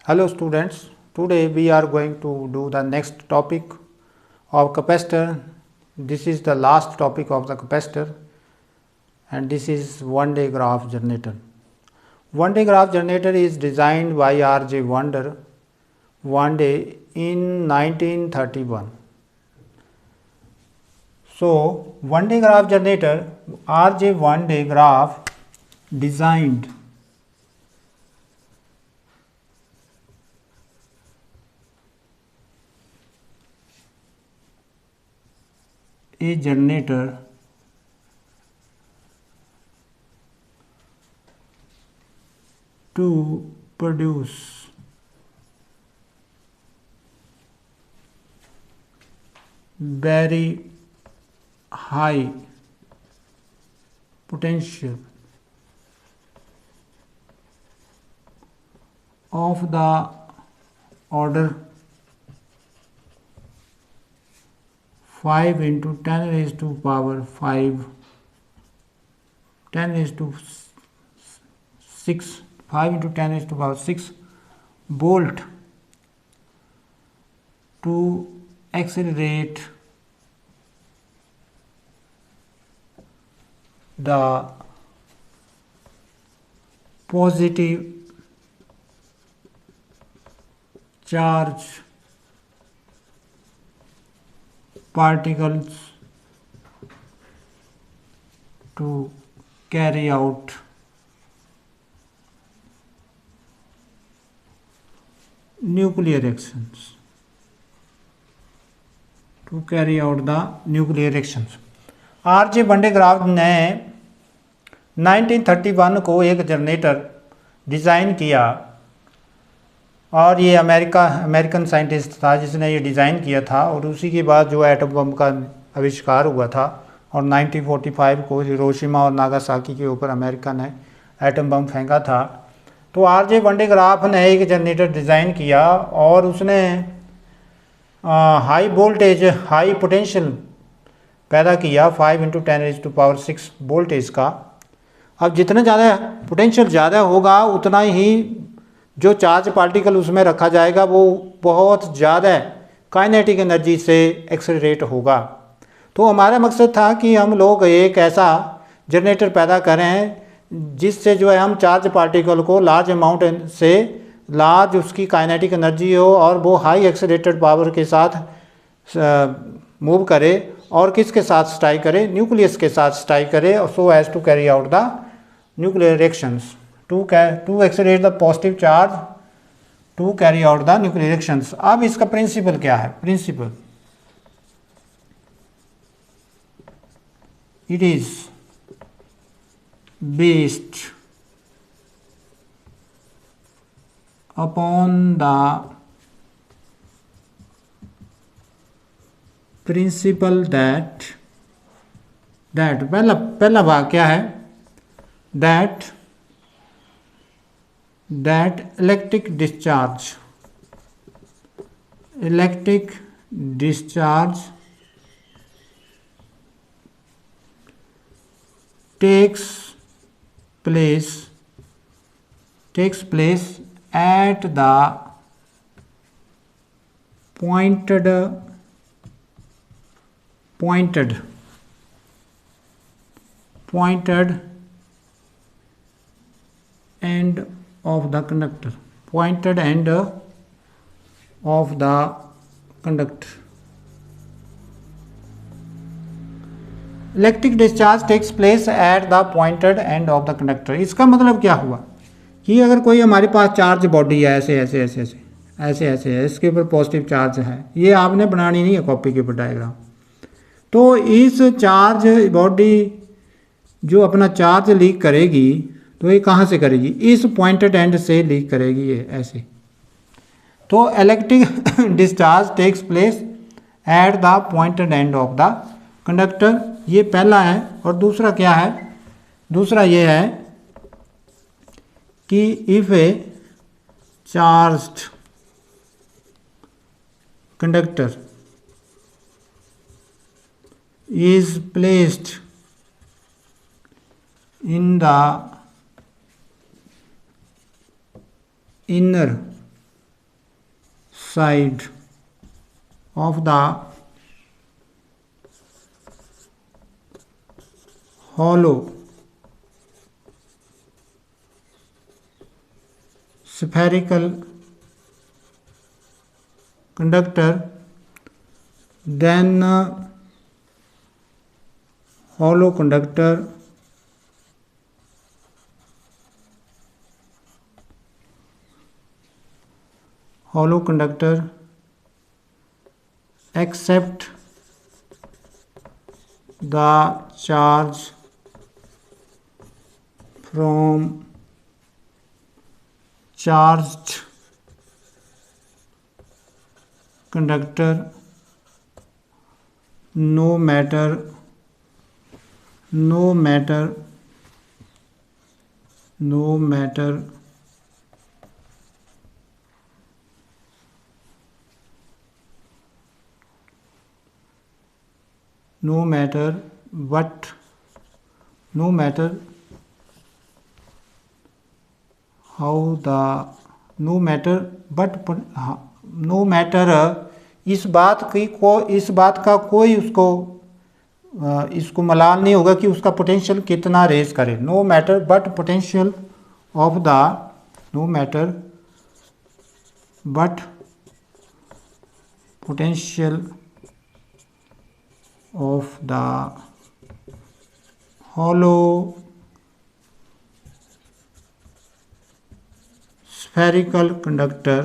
Hello students, today we are going to do the next topic of capacitor. This is the last topic of the capacitor and this is one-day graph generator. One-day graph generator is designed by R.J. Wonder one day in 1931. So, one-day graph generator, R.J. one-day graph designed a generator to produce very high potential of the order 5 into 10 raised to power 5, 10 raised to 6, 5 into 10 raised to power 6 volt to accelerate the positive charge particles to carry out nuclear reactions. R.J. One day graph ने 1931 को एक generator design किया और ये American scientist था जिसने ये design किया था और उसी के बाद जो एटम बम का आविष्कार हुआ था और 1945 को हिरोशिमा और नागासाकी के ऊपर अमेरिका ने एटम बम फेंका था। तो R.J. वनडे ग्राफ ने एक जनरेटर डिज़ाइन किया और उसने हाई वोल्टेज हाई पोटेंशियल पैदा किया 5 into 10 raise to power 6 voltage का। अब जितना ज़्यादा पोटेंशियल ज़्यादा होगा उतना ही जो चार्ज पार्टिकल उसमें रखा जाएगा वो बहुत ज़्यादा काइनेटिक एनर्जी से एक्सेलरेट होगा। तो हमारा मकसद था कि हम लोग एक ऐसा जनरेटर पैदा करें जिससे जो है हम चार्ज पार्टिकल को लार्ज अमाउंट से लार्ज उसकी काइनेटिक एनर्जी हो और वो हाई एक्सेलरेटेड पावर के साथ मूव करे और किसके साथ स्ट्राइक करे, न्यूक्लियस के साथ स्ट्राइक करे so as to carry out the nuclear reactions to accelerate the positive charge to carry out the nuclear reactions. अब इसका प्रिंसिपल क्या है? Principle it is based upon the principle that पहला भाग क्या है? that electric discharge takes place at the pointed end of the conductor, pointed end of the conductor. Electric discharge takes place at the pointed end of the conductor. इसका मतलब क्या हुआ कि अगर कोई हमारे पास चार्ज बॉडी है ऐसे है, इसके ऊपर पॉजिटिव चार्ज है, ये आपने बनानी नहीं है कॉपी के ऊपर डायग्राम। तो इस चार्ज बॉडी जो अपना चार्ज लीक करेगी तो ये कहाँ से करेगी? इस पॉइंटेड एंड से लीक करेगी ये ऐसे। तो electric discharge takes place at the pointed end of the conductor, ये पहला है। और दूसरा क्या है? दूसरा ये है कि if A charged conductor is placed in the inner side of the hollow spherical conductor, then hollow conductor accept the charge from charged conductor no matter इस बात का कोई इसको मलाल नहीं होगा कि उसका पोटेंशियल कितना रेज करे। No matter but potential of the hollow spherical conductor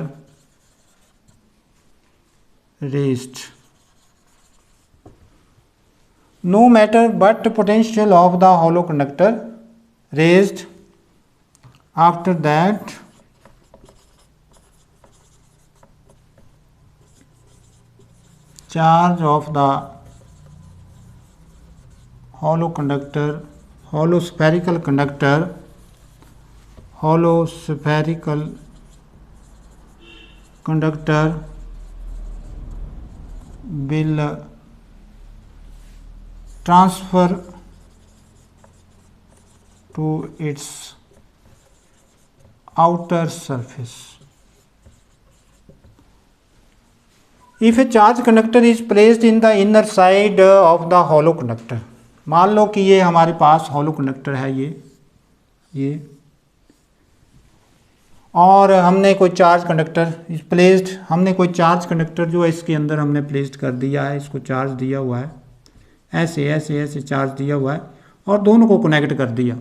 raised. No matter but potential of the hollow conductor raised. After that charge of the hollow spherical conductor will transfer to its outer surface. If a charge conductor is placed in the inner side of the hollow conductor, मान लो कि ये हमारे पास hollow conductor है ये और हमने कोई charge conductor is placed, हमने कोई चार्ज कंडक्टर जो है इसके अंदर हमने प्लेस्ड कर दिया है, इसको चार्ज दिया हुआ है, ऐसे चार्ज दिया हुआ है और दोनों को कनेक्ट कर दिया।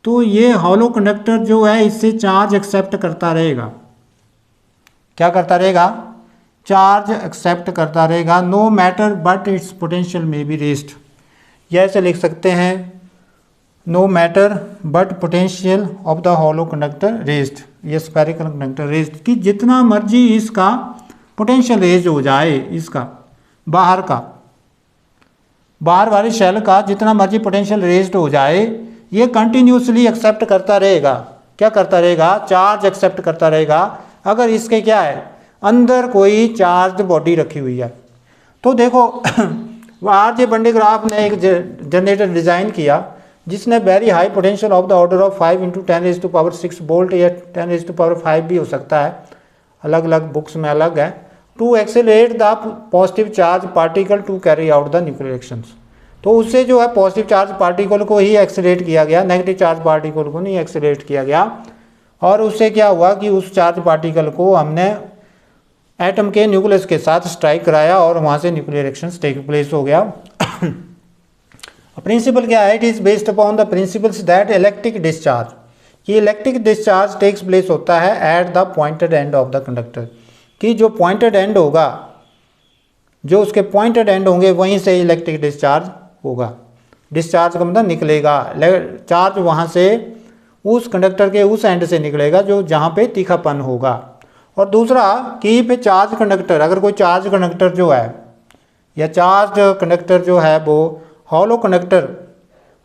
तो ये हॉलो कंडक्टर जो है इससे चार्ज एक्सेप्ट करता रहेगा। क्या करता रहेगा? चार्ज एक्सेप्ट करता रहेगा। No matter but its potential में बी रेस्ड। यह ऐसे लिख सकते हैं, no matter but potential of the hollow conductor raised, ये स्फेरिकल कंडक्टर रेज्ड, कि जितना मर्जी इसका पोटेंशियल रेज हो जाए, इसका बाहर वाले शेल का जितना मर्जी पोटेंशियल रेज्ड हो जाए, ये कंटिन्यूसली एक्सेप्ट करता रहेगा। क्या करता रहेगा? चार्ज एक्सेप्ट करता रहेगा। अगर इसके क्या है, अंदर कोई चार्ज बॉडी रखी हुई है। तो देखो आर.जे. बंडीग्राफ ने एक जनरेटर डिज़ाइन किया जिसने very high potential of the order of 5 × 10⁶ volt या 10⁵ भी हो सकता है, अलग अलग बुक्स में अलग है, to accelerate the positive charge particle to carry out the nuclear reactions. तो उससे जो है पॉजिटिव चार्ज पार्टिकल को ही एक्सेलरेट किया गया, नेगेटिव चार्ज पार्टिकल को नहीं एक्सेलरेट किया गया। और उससे क्या हुआ कि उस चार्ज पार्टिकल को हमने एटम के न्यूक्लियस के साथ स्ट्राइक कराया और वहाँ से न्यूक्लियर रिएक्शंस टेक प्लेस हो गया। प्रिंसिपल क्या है? It is based upon the principles that electric discharge, कि इलेक्ट्रिक डिस्चार्ज टेक्स प्लेस होता है eight the pointed end of the conductor, कि जो पॉइंटेड एंड होगा, जो उसके पॉइंटेड एंड होंगे वहीं से इलेक्ट्रिक डिस्चार्ज होगा। डिस्चार्ज का मतलब निकलेगा, चार्ज वहाँ से उस कंडक्टर के उस एंड से निकलेगा जो जहाँ पे तीखापन होगा। और दूसरा कि पे चार्ज कंडक्टर, अगर कोई चार्ज कंडक्टर जो है या चार्ज कंडक्टर जो है वो hollow conductor,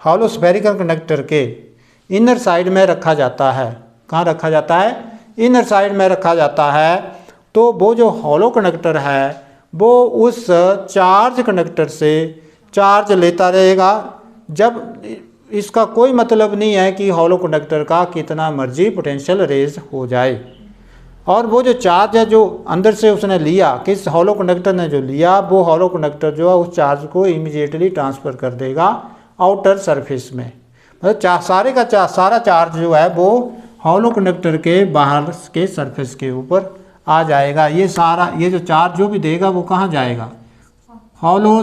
hollow spherical conductor के इनर साइड में रखा जाता है। कहाँ रखा जाता है? इनर साइड में रखा जाता है। तो वो जो हॉलो कंडक्टर है वो उस चार्ज कंडक्टर से चार्ज लेता रहेगा। जब इसका कोई मतलब नहीं है कि हॉलो कंडक्टर का कितना मर्जी पोटेंशियल रेज हो जाए। और वो जो चार्ज है जो अंदर से उसने लिया, किस हॉलो कंडक्टर ने जो लिया, वो हॉलो कंडक्टर जो है उस चार्ज को इमीडिएटली ट्रांसफ़र कर देगा आउटर सरफेस में। मतलब सारा चार्ज जो है वो हॉलो कंडक्टर के बाहर के सरफेस के ऊपर आ जाएगा। ये जो चार्ज जो भी देगा वो कहाँ जाएगा, हॉलो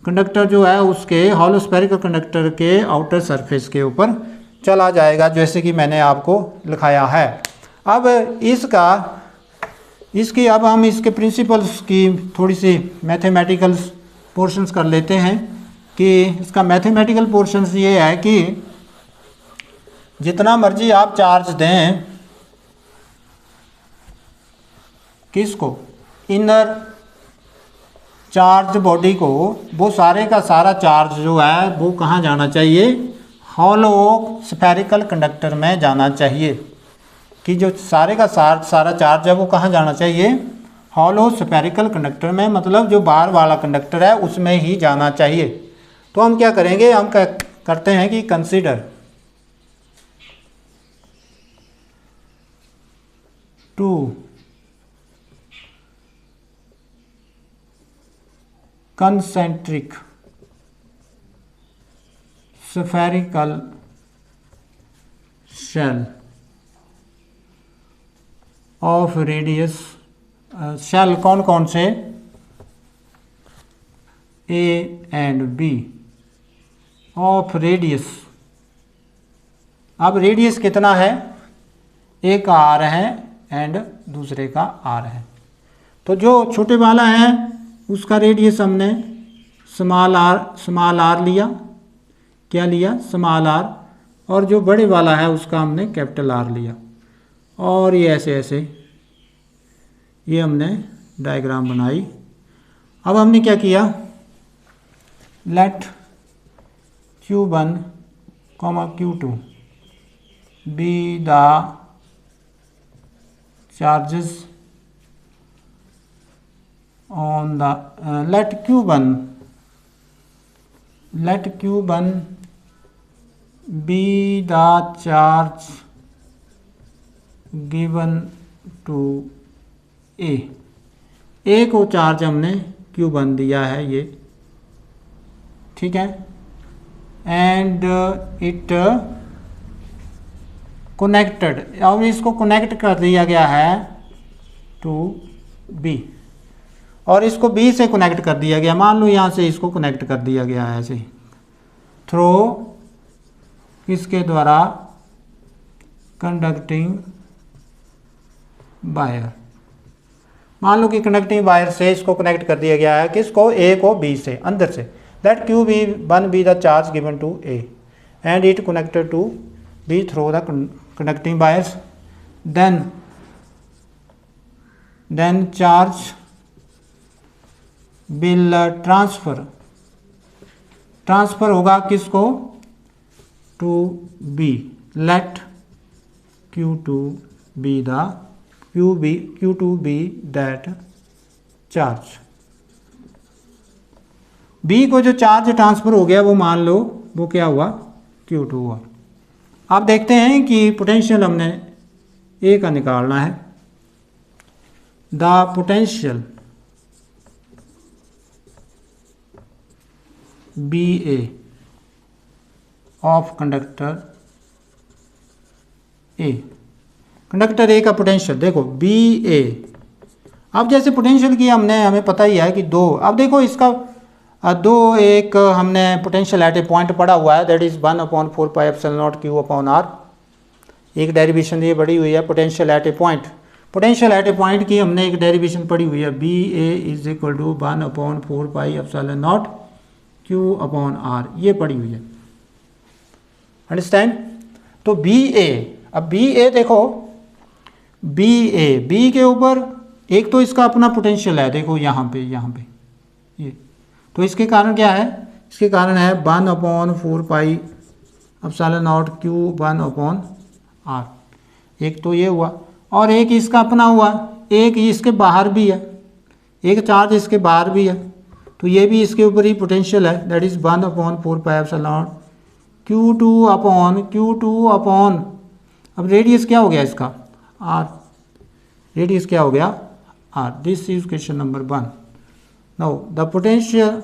कंडक्टर जो है उसके हॉलो स्फेरिकल कंडक्टर के आउटर सरफेस के ऊपर चला जाएगा, जैसे कि मैंने आपको लिखाया है। अब अब हम इसके प्रिंसिपल्स की थोड़ी सी मैथमेटिकल पोर्शंस कर लेते हैं कि इसका मैथमेटिकल पोर्शंस ये है कि जितना मर्जी आप चार्ज दें किसको, इनर चार्ज बॉडी को, वो सारे का सारा चार्ज जो है वो कहाँ जाना चाहिए, हॉलो स्फेरिकल कंडक्टर में जाना चाहिए। कि जो सारे का सारा चार्ज है वो कहाँ जाना चाहिए, हॉलो स्फेरिकल कंडक्टर में, मतलब जो बाहर वाला कंडक्टर है उसमें ही जाना चाहिए। तो हम क्या करेंगे, हम करते हैं कि consider two concentric spherical shell of radius shell कौन कौन से, A and B of radius। अब रेडियस कितना है, एक का R है एंड दूसरे का R है। तो जो छोटे वाला है उसका रेडियस हमने स्मॉल आर लिया, क्या लिया, स्मॉल आर, और जो बड़े वाला है उसका हमने कैपिटल आर लिया। और ये ऐसे ऐसे ये हमने डायग्राम बनाई। अब हमने क्या किया, let Q1, Q2 be the charges on the let Q1 be the charge given to A को चार्ज हमने Q1 दिया है ये, ठीक है, एंड इट कनेक्टेड, अब इसको कनेक्ट कर दिया गया है टू B, और इसको B से कनेक्ट कर दिया गया, मान लो यहाँ से इसको कनेक्ट कर दिया गया है ऐसे थ्रो किसके द्वारा, कंडक्टिंग वायर। मान लो कि कंडक्टिंग वायर से इसको कनेक्ट कर दिया गया है, किसको, A को B से अंदर से। Let Q1 be the charge given to A and it connected to B through the conducting wires, then charge will transfer होगा किसको, to B। Let Q2 be that charge. B को जो charge transfer हो गया वो मान लो वो क्या हुआ, Q2 हुआ। आप देखते हैं कि पोटेंशियल हमने A का निकालना है। The potential BA of conductor A, conductor A का पोटेंशियल देखो BA। अब जैसे पोटेंशियल की हमें पता ही है कि दो, अब देखो इसका दो, एक हमने पोटेंशियल एट ए पॉइंट पढ़ा हुआ है, दैट इज 1/4πε0Q/R। एक डेरिवेशन ये पढ़ी हुई है potential at A point. Potential at A point की हमने एक डेरिवेशन पढ़ी हुई है, BA = 1/4πε0Q/R, ये पढ़ी हुई है, अंडरस्टैंड। तो BA, अब BA देखो, B के ऊपर एक तो इसका अपना पोटेंशियल है, देखो यहाँ पे ये, तो इसके कारण क्या है, इसके कारण है 1/4πε0Q/R। एक तो ये हुआ, और एक इसका अपना हुआ, एक इसके बाहर भी है, एक चार्ज इसके बाहर भी है, तो ये भी इसके ऊपर ही पोटेंशियल है, दैट इज 1/4πε Q2 अपॉन, अब रेडियस क्या हो गया इसका, R, रेडियस क्या हो गया r. This is question number 1. Now the potential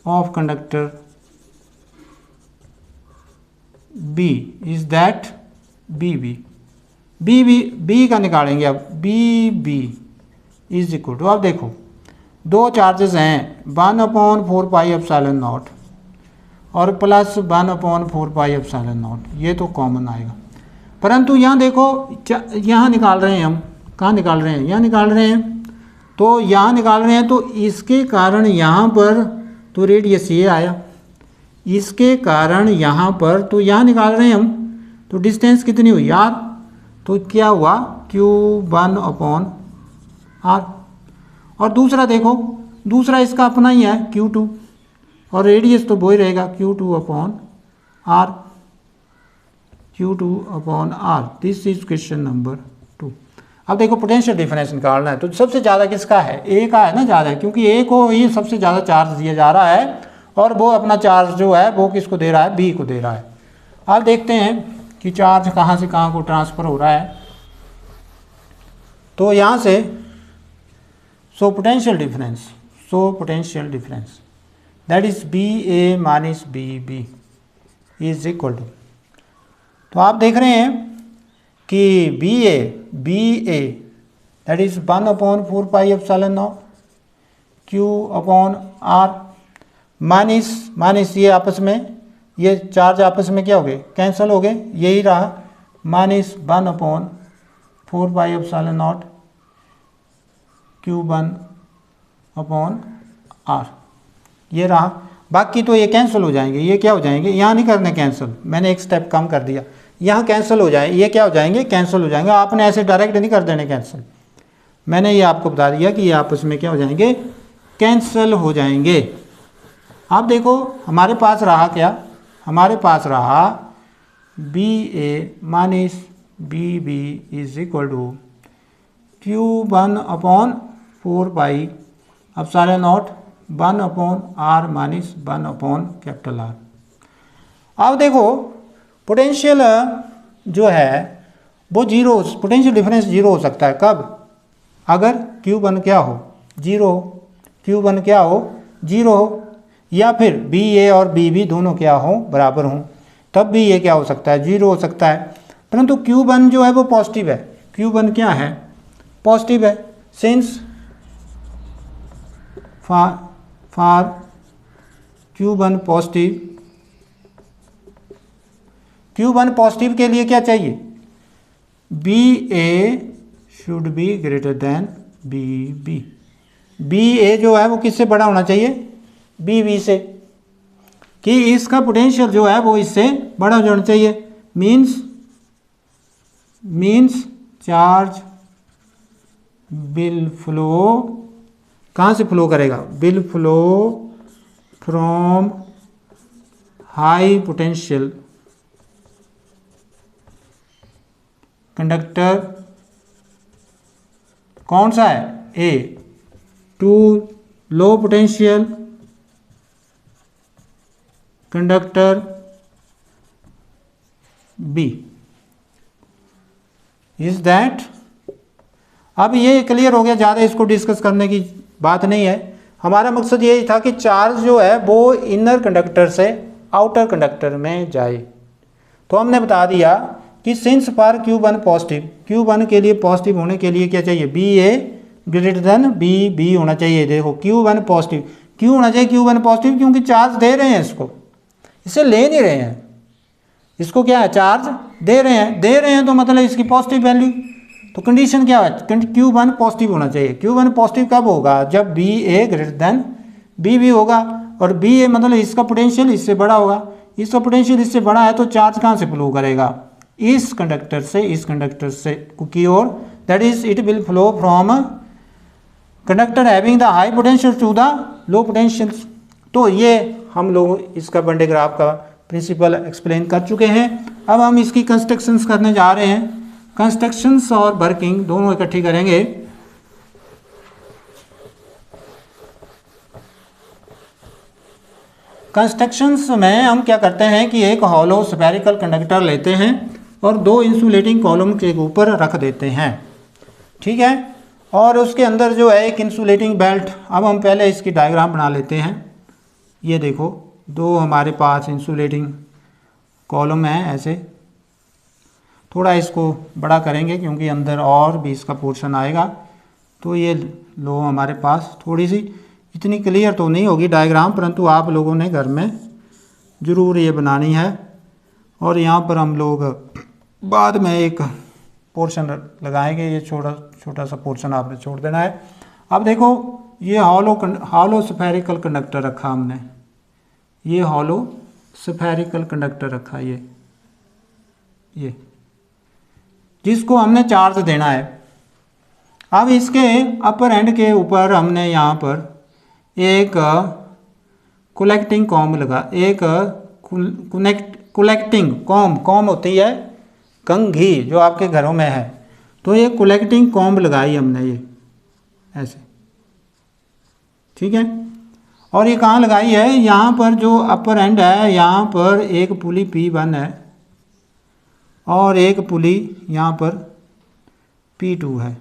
of conductor B is that B का निकालेंगे अब. बी इज इक्वल टू, अब देखो दो चार्जेस हैं 1/4πε0 और प्लस 1/4πε0, ये तो कॉमन आएगा. परंतु यहाँ देखो, यहाँ निकाल रहे हैं हम, कहाँ निकाल रहे हैं, यहाँ निकाल रहे हैं. तो यहाँ निकाल रहे हैं तो इसके कारण यहाँ पर तो रेडियस ये आया, इसके कारण यहाँ पर तो यहाँ निकाल रहे हैं हम, तो डिस्टेंस कितनी हुई r. तो क्या हुआ Q1/r. और दूसरा देखो, दूसरा इसका अपना ही है Q2 और रेडियस तो वो ही रहेगा Q2/r. This is question number 2. अब देखो पोटेंशियल डिफरेंस निकालना है तो सबसे ज़्यादा किसका है, ए का है ना ज़्यादा, क्योंकि ए को ही सबसे ज़्यादा चार्ज दिया जा रहा है और वो अपना चार्ज जो है वो किसको दे रहा है, बी को दे रहा है. अब देखते हैं कि चार्ज कहाँ से कहाँ को ट्रांसफ़र हो रहा है. तो यहाँ से potential difference that is BA minus BB is equal to, तो आप देख रहे हैं कि BA that is 1/4πε0 Q/r minus ये आपस में, ये चार्ज आपस में क्या हो गए, कैंसिल हो गए, यही रहा -1/4πε0 Q1/r, ये रहा. बाकी तो ये कैंसिल हो जाएंगे, ये क्या हो जाएंगे, यहाँ नहीं करने कैंसिल, मैंने एक स्टेप कम कर दिया, यहाँ कैंसिल हो जाए, ये क्या हो जाएंगे, कैंसिल हो जाएंगे. आपने ऐसे डायरेक्ट नहीं कर देने कैंसिल, मैंने ये आपको बता दिया कि ये आपस में क्या हो जाएंगे, कैंसिल हो जाएंगे. अब देखो हमारे पास रहा क्या, हमारे पास रहा BA minus BB is equal to Q1/4πε0 1/r minus 1/R. अब देखो पोटेंशियल जो है वो जीरो, पोटेंशियल डिफरेंस जीरो हो सकता है कब, अगर Q1 क्या हो, जीरो, Q1 क्या हो, जीरो हो, या फिर BA और BB दोनों क्या हो, बराबर हों, तब भी ये क्या हो सकता है, जीरो हो सकता है. परंतु Q1 जो है वो पॉजिटिव है, Q1 क्या है, पॉजिटिव है. सिंस फॉर Q1 पॉजिटिव के लिए क्या चाहिए, BA should be greater than BB. BA जो है वो किससे बड़ा होना चाहिए, BB से, कि इसका पोटेंशियल जो है वो इससे बड़ा होना चाहिए. मीन्स चार्ज विल फ्लो, कहाँ से फ्लो करेगा, will flow from high potential conductor, कौन सा है, A, to low potential conductor B. Is that. अब ये क्लियर हो गया, ज़्यादा इसको डिस्कस करने की बात नहीं है. हमारा मकसद ये था कि चार्ज जो है वो इनर कंडक्टर से आउटर कंडक्टर में जाए. तो हमने बता दिया कि since for Q1 positive, Q1 के लिए पॉजिटिव होने के लिए क्या चाहिए, BA ग्रेटर देन BB होना चाहिए. देखो Q1 पॉजिटिव, क्यों होना चाहिए Q1 पॉजिटिव, क्योंकि चार्ज दे रहे हैं इसको, इसे ले नहीं रहे हैं, इसको क्या है, चार्ज दे रहे हैं तो मतलब इसकी पॉजिटिव वैल्यू. तो कंडीशन क्या है, Q1 पॉजिटिव होना चाहिए. Q1 पॉजिटिव कब होगा, जब BA ग्रेटर देन BB होगा, और BA मतलब इसका पोटेंशियल इससे बड़ा होगा, इसका पोटेंशियल इससे बड़ा है तो चार्ज कहाँ से फ्लो करेगा, इस कंडक्टर से की ओर, that is it will flow from conductor having the high potential to the low potential. तो ये हम लोग इसका वन ग्राफ का प्रिंसिपल एक्सप्लेन कर चुके हैं. अब हम इसकी कंस्ट्रक्शंस करने जा रहे हैं. कंस्ट्रक्शंस और वर्किंग दोनों इकट्ठी करेंगे. कंस्ट्रक्शंस में हम क्या करते हैं कि एक हॉलो स्फेरिकल कंडक्टर लेते हैं और 2 इंसुलेटिंग कॉलम के ऊपर रख देते हैं। ठीक है, और उसके अंदर जो है एक इंसुलेटिंग बेल्ट। अब हम पहले इसकी डायग्राम बना लेते हैं। ये देखो 2 हमारे पास इंसुलेटिंग कॉलम है ऐसे। थोड़ा इसको बड़ा करेंगे क्योंकि अंदर और भी इसका पोर्शन आएगा। तो ये लो हमारे पास थोड़ी सी, इतनी क्लियर तो नहीं होगी डायग्राम, परंतु आप लोगों ने घर में ज़रूर ये बनानी है। और यहाँ पर हम लोग बाद में एक पोर्शन लगाएंगे। ये छोटा सा पोर्शन आपने छोड़ देना है। अब देखो ये हॉलो स्फेरिकल कंडक्टर रखा हमने, ये हॉलो स्फेरिकल कंडक्टर रखा ये जिसको हमने चार्ज देना है। अब इसके अपर एंड के ऊपर हमने यहाँ पर एक कलेक्टिंग कॉम लगा, एक कलेक्टिंग कॉम होती है कंघी जो आपके घरों में है, तो ये कलेक्टिंग कॉम लगाई हमने ये ऐसे। ठीक है, और ये कहाँ लगाई है, यहाँ पर जो अपर एंड है यहाँ पर एक पुली P1 है और एक पुली यहाँ पर P2 है।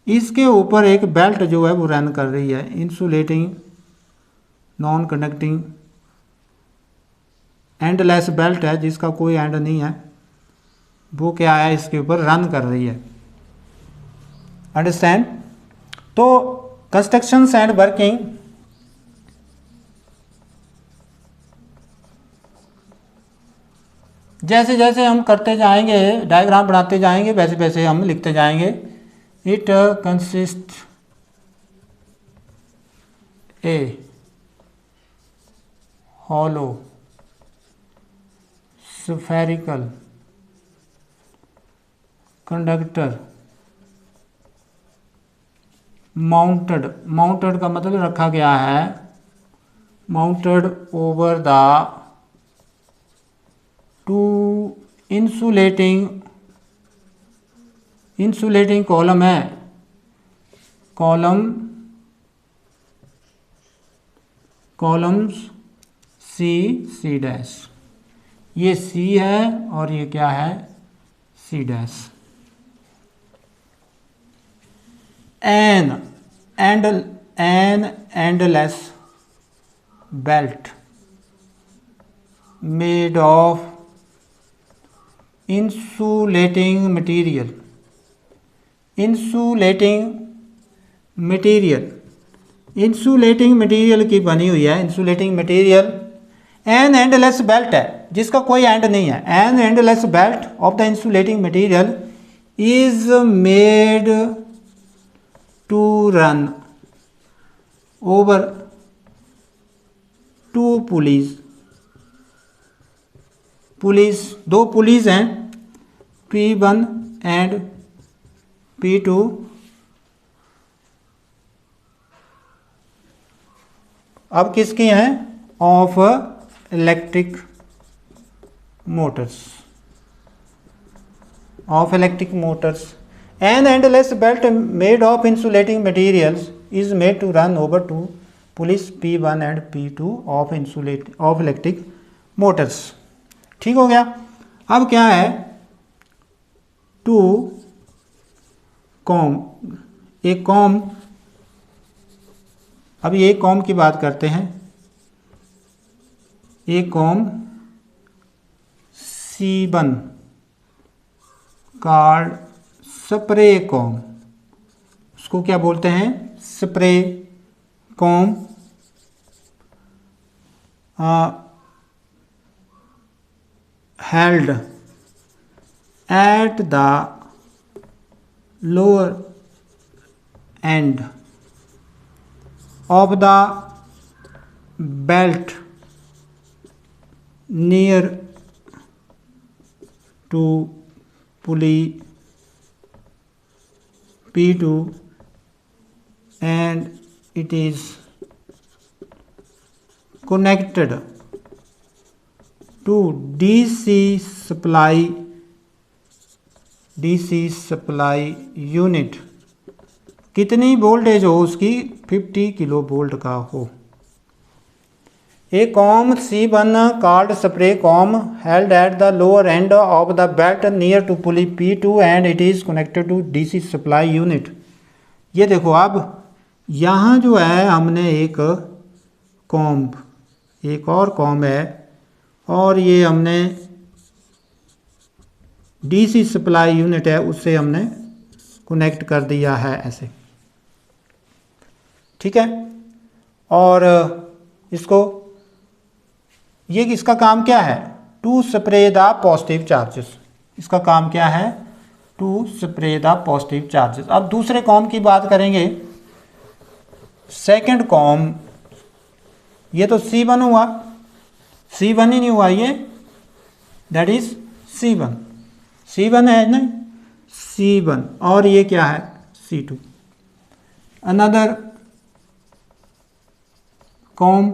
इसके ऊपर एक बेल्ट जो है वो रन कर रही है, insulating non conducting endless belt है जिसका कोई एंड नहीं है, वो क्या है इसके ऊपर रन कर रही है। अंडरस्टैंड। तो कंस्ट्रक्शन एंड वर्किंग, जैसे जैसे हम करते जाएंगे, डायग्राम बनाते जाएंगे, वैसे वैसे हम लिखते जाएंगे। It consist a hollow spherical conductor mounted का मतलब रखा गया है mounted over the 2 insulating column है, कॉलम्स सी डैश। ये सी है और ये क्या है C dash. An endless belt made of insulating material की बनी हुई है। Insulating material an endless belt है जिसका कोई एंड नहीं है। An endless belt of the insulating material is made to run over 2 pulleys. 2 pulleys हैं P1 एंड P2। अब किसकी हैं, of electric Motors. An endless belt made of insulating materials is made to run over 2 pulleys P1 and P2 of electric motors। ठीक हो गया। अब क्या है 2 कॉम, एक कॉम। अब ये कॉम की बात करते हैं। एक com C1 card spray com, उसको क्या बोलते हैं spray comb. Held at the lower end of the belt near to pulley P2 and it is connected to DC supply unit। कितनी वोल्टेज हो उसकी 50 किलो वोल्ट का हो। ए com C1 called spray comb held at the lower end of the belt near to pulley P2 and it is connected to DC supply unit। ये देखो अब यहाँ जो है हमने एक कॉम्ब, एक और कॉम्ब है और ये हमने DC सप्लाई यूनिट है उससे हमने कनेक्ट कर दिया है ऐसे, ठीक है। और इसको ये इसका काम क्या है, to spray the positive charges. इसका काम क्या है, to spray the positive charges. अब दूसरे कॉम की बात करेंगे, सेकंड कॉम, ये तो C1 हुआ, C1 ही नहीं हुआ ये, दैट इज C1 है ना, C1, और ये क्या है C2। Another com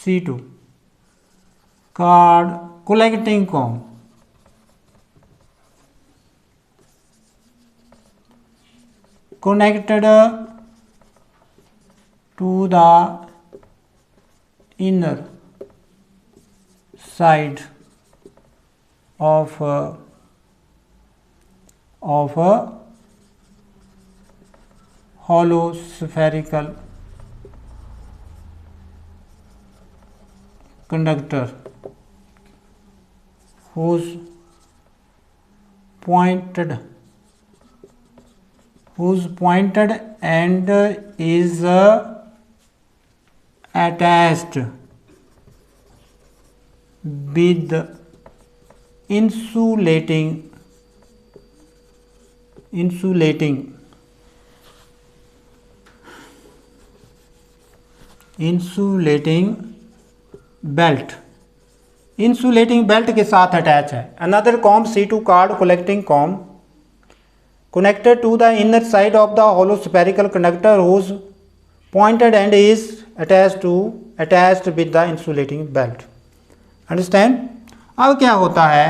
C2 called collecting comb, connected to the inner side of a hollow spherical conductor whose pointed end is attached with insulating belt, insulating belt के साथ attach है। Another com C2 called collecting comb connected to the inner side of the hollow spherical conductor whose pointed end is attached with the insulating belt। Understand. अब क्या होता है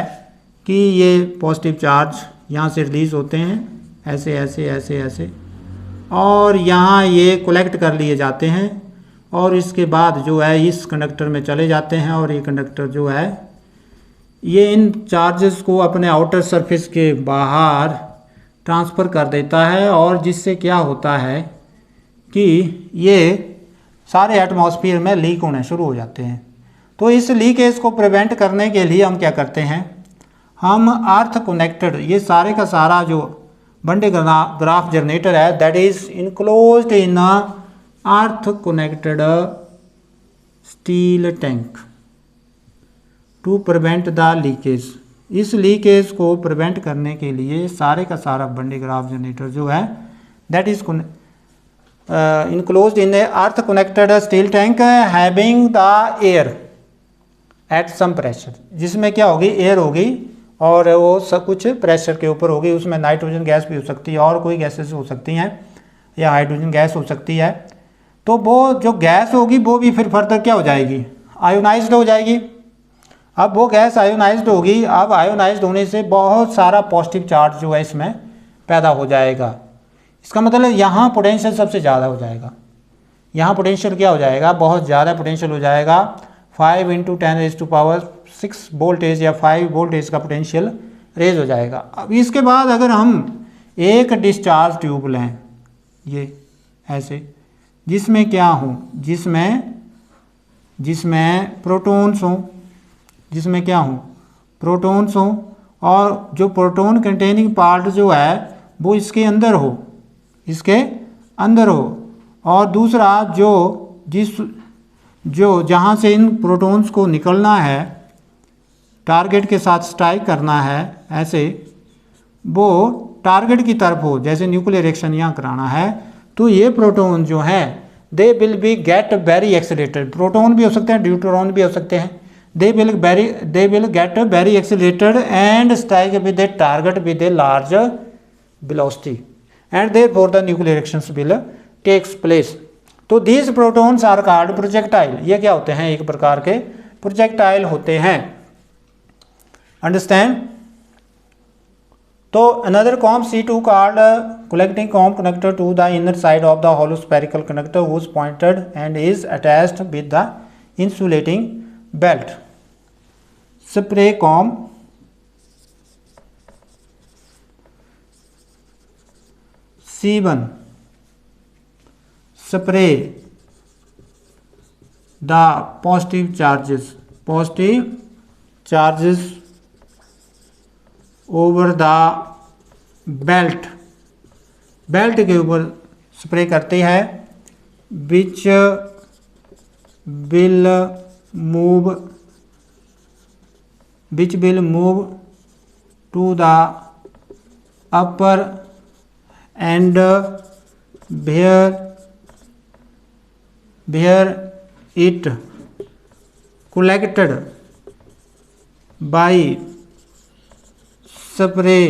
कि ये positive charge यहाँ से रिलीज होते हैं ऐसे ऐसे ऐसे ऐसे, और यहाँ ये कलेक्ट कर लिए जाते हैं और इसके बाद जो है इस कंडक्टर में चले जाते हैं, और ये कंडक्टर जो है ये इन चार्जेस को अपने आउटर सरफेस के बाहर ट्रांसफ़र कर देता है, और जिससे क्या होता है कि ये सारे एटमॉस्फेयर में लीक होने शुरू हो जाते हैं। तो इस लीकेज को प्रिवेंट करने के लिए हम क्या करते हैं, हम अर्थ कनेक्टेड, ये सारे का सारा जो बंडे ग्राफ जनरेटर है that is enclosed in earth connected steel tank to prevent the leakage. इस लीकेज को प्रिवेंट करने के लिए सारे का सारा बंडे ग्राफ जनरेटर जो है that is enclosed in earth connected steel tank having the air at some pressure, जिसमें क्या होगी, एयर होगी और वो सब कुछ प्रेशर के ऊपर होगी। उसमें नाइट्रोजन गैस भी हो सकती है और कोई गैसेस हो सकती हैं या हाइड्रोजन गैस हो सकती है। तो वो जो गैस होगी वो भी फिर फर्दर क्या हो जाएगी, आयोनाइज्ड हो जाएगी। अब वो गैस आयोनाइज्ड होगी, अब आयोनाइज्ड होने से बहुत सारा पॉजिटिव चार्ज जो है इसमें पैदा हो जाएगा। इसका मतलब यहाँ पोटेंशियल सबसे ज़्यादा हो जाएगा, यहाँ पोटेंशियल क्या हो जाएगा, बहुत ज़्यादा पोटेंशियल हो जाएगा। 5 × 10⁶ वोल्टेज या 5 वोल्टेज का पोटेंशियल रेज हो जाएगा। अब इसके बाद अगर हम एक डिस्चार्ज ट्यूब लें ये ऐसे, जिसमें क्या हो, जिसमें प्रोटॉन्स हों, जिसमें क्या हो, प्रोटॉन्स हों, और जो प्रोटॉन कंटेनिंग पार्ट जो है वो इसके अंदर हो, और दूसरा जो जहाँ से इन प्रोटॉन्स को निकलना है, टारगेट के साथ स्ट्राइक करना है ऐसे, वो टारगेट की तरफ हो, जैसे न्यूक्लियर रिएक्शन यहाँ कराना है, तो ये प्रोटॉन जो है they will be get very accelerated. Proton भी हो सकते हैं, ड्यूट्रॉन भी हो सकते हैं। They will get very accelerated and strike with a target with a large velocity and therefore the nuclear reactions will takes place. तो these protons are called projectile. ये क्या होते हैं, एक प्रकार के प्रोजेक्टाइल होते हैं। अंडरस्टैंड। तो another comb C2 called collecting comb connector to the inner side of the hollow spherical conductor whose pointed and is attached with the insulating belt. Spray comb C1 spray the positive charges over the belt के ऊपर spray करती है which will move to the upper end where it collected by spray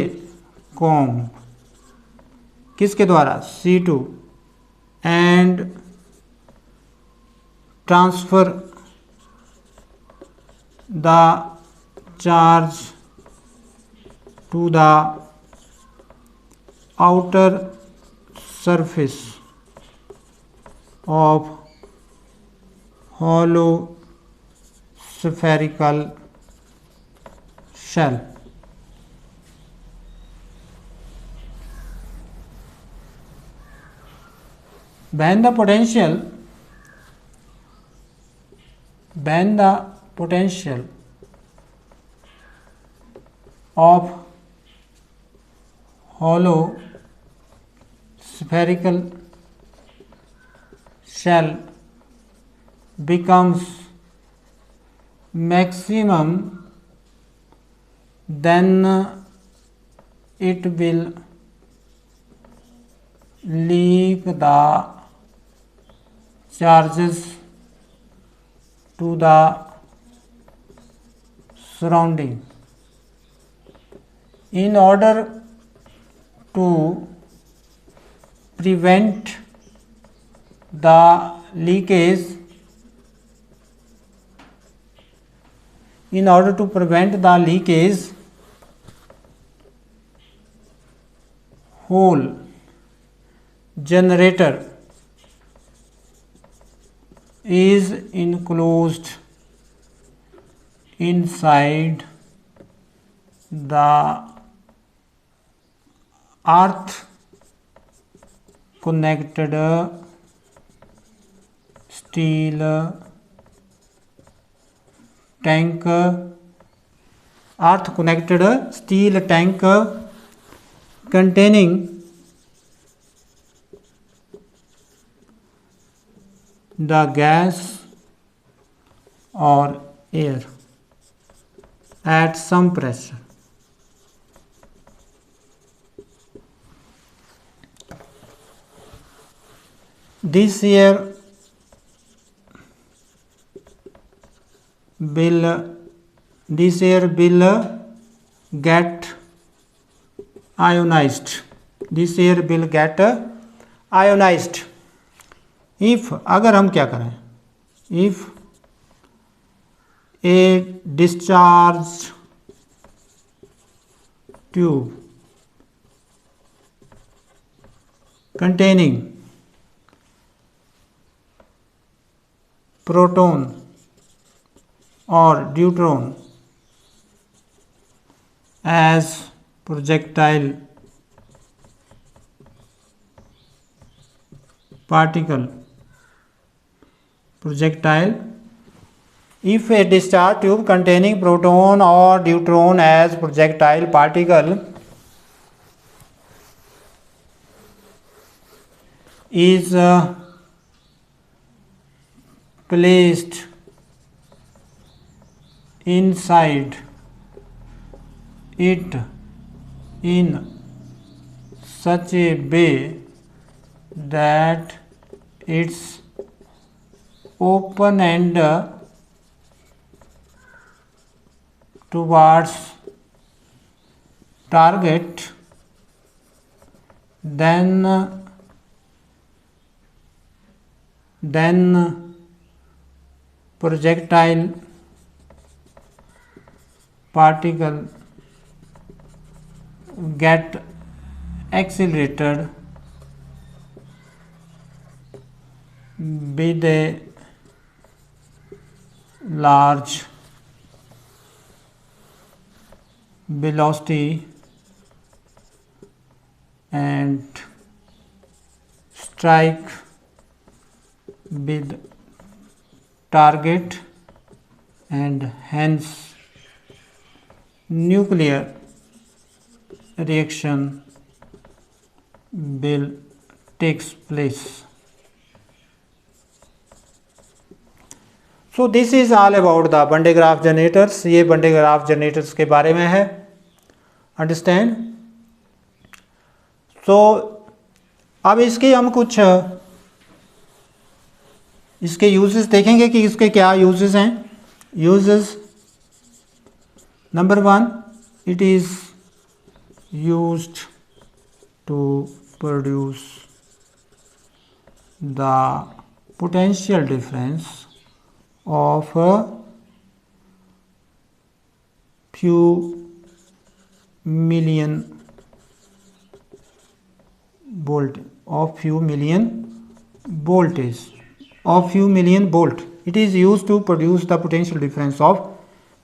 comb किसके द्वारा C2 and transfer the charge to the outer surface of hollow spherical shell. When the potential of hollow spherical shell becomes maximum, then it will leak the charges to the surrounding. In order to prevent the leakage, whole generator is enclosed inside the earth connected steel tank containing the gas or air at some pressure. This air will get ionized. If अगर हम क्या करें, if a discharged tube containing proton or deuteron as projectile particle, if a discharge tube containing proton or deuteron as projectile particle is placed inside it in such a way that its open end towards target, then projectile particle get accelerated with a large velocity and strike with target, and hence nuclear reaction will takes place. So this is all about the Van de Graaff generators. ये Van de Graaff generators के बारे में है. Understand. सो अब इसके हम कुछ इसके यूजेस देखेंगे कि इसके क्या यूजेस हैं. Uses number 1, it is used to produce the potential difference of few million volt of few million voltage of few million volt. It is used to produce the potential difference of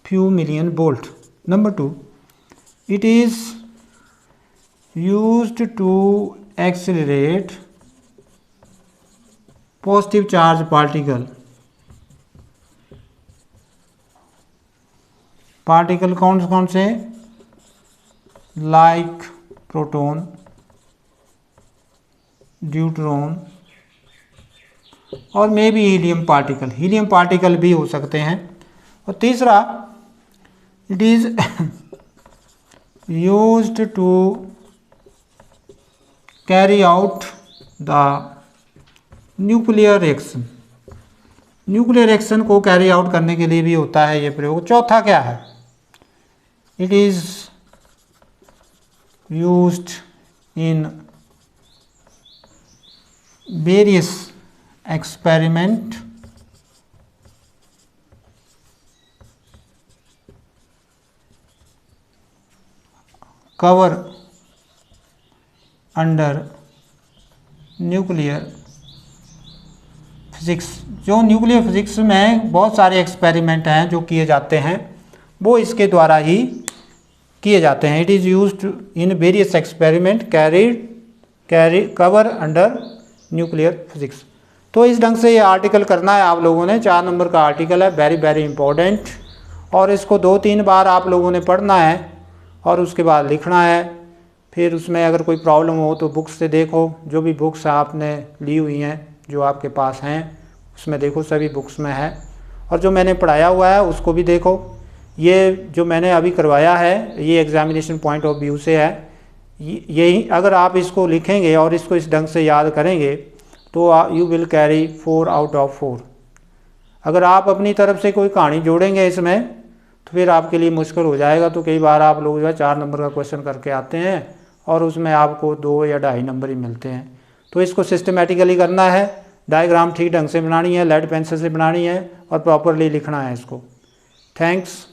few million volt. Number 2, it is used to accelerate positive charge particle कौन से, like proton, deuteron और may be helium particle भी हो सकते हैं. और तीसरा, it is used to carry out the nuclear reaction को कैरी आउट करने के लिए भी होता है ये प्रयोग. चौथा क्या है, it is used in various experiment cover under nuclear physics. जो न्यूक्लियर फिजिक्स में बहुत सारे एक्सपेरिमेंट हैं जो किए जाते हैं, वो इसके द्वारा ही किए जाते हैं. It is used in various experiment cover under nuclear physics. तो इस ढंग से ये आर्टिकल करना है आप लोगों ने. 4 नंबर का आर्टिकल है, वेरी वेरी इंपॉर्टेंट, और इसको 2-3 बार आप लोगों ने पढ़ना है और उसके बाद लिखना है. फिर उसमें अगर कोई प्रॉब्लम हो तो बुक्स से देखो, जो भी बुक्स आपने ली हुई हैं जो आपके पास हैं उसमें देखो, सभी बुक्स में है. और जो मैंने पढ़ाया हुआ है उसको भी देखो. ये जो मैंने अभी करवाया है ये एग्जामिनेशन पॉइंट ऑफ व्यू से है. यही अगर आप इसको लिखेंगे और इसको इस ढंग से याद करेंगे तो you will carry 4 out of 4. अगर आप अपनी तरफ से कोई कहानी जोड़ेंगे इसमें तो फिर आपके लिए मुश्किल हो जाएगा. तो कई बार आप लोग जो है 4 नंबर का क्वेश्चन करके आते हैं और उसमें आपको 2 या 2.5 नंबर ही मिलते हैं. तो इसको सिस्टमेटिकली करना है, डायग्राम ठीक ढंग से बनानी है, लेड पेंसिल से बनानी है और प्रॉपरली लिखना है इसको. थैंक्स.